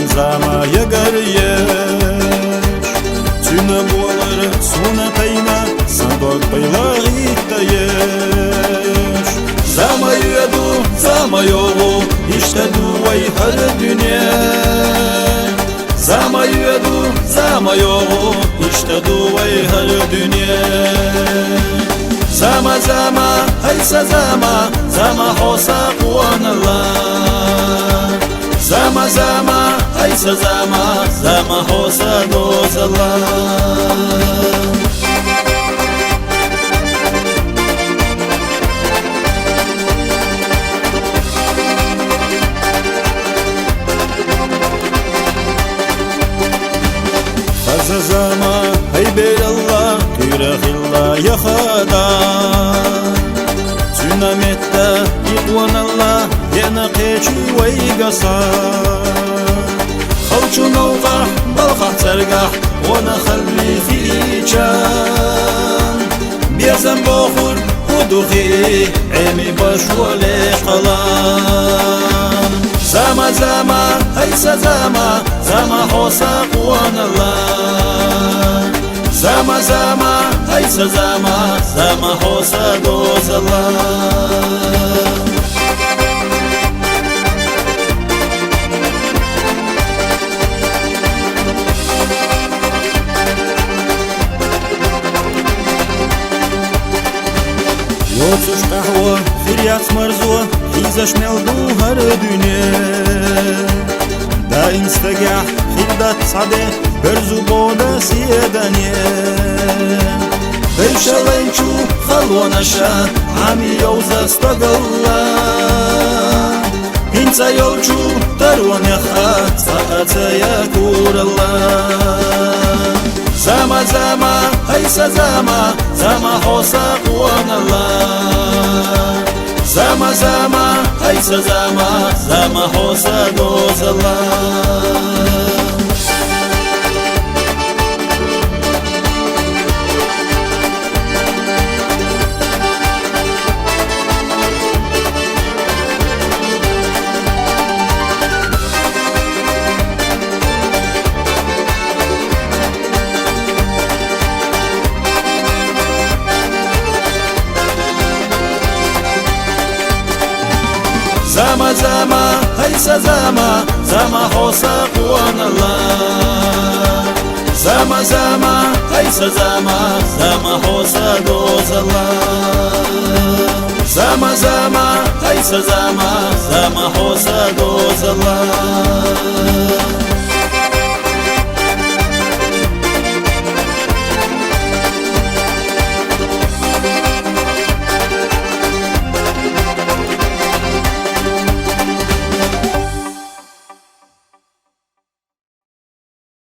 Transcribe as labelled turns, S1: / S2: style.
S1: زما يقريش تنا بولر سونا تينا صندوق بيلاغي تايش زما يدو زما يولو يشتدو وي هر dünya زما يدو زما يولو يشتدو وي هر dünya زما زما هيسا زما زما حوصا قوان الله زما زما هيسا زما زما حوصا دوز الله زما هي بير الله كيرخ الله يا خدا تنامتا يقوان الله ينقيتي ويقصا خوش نوقع بالخط ترقح ونخلي في جان بيزن بخور ودخي عمي بشولي قلان زما زما هيسا زما زما حوصا قوان الله زما زما هيسا زما زما حوصا دوز الله يوتش قهوة فريات مرزوة إذا شملدو هر dünya دا انستجاح خلدت صدى برزو بودا سيدانية بيشالينشو خلونشا عمي يوزا استقلا انسا يولشو تروان يخات ساعتا يكور الله زما زما هيسا زما زما حوصا قوان الله زما زما هيسا زما زما حوصا دوز الله زما زما هيسا زما زما حوصا قوان الله زما زما هيسا زما زما حوصا دوز الله زما زما هيسا زما زما حوصا دوز الله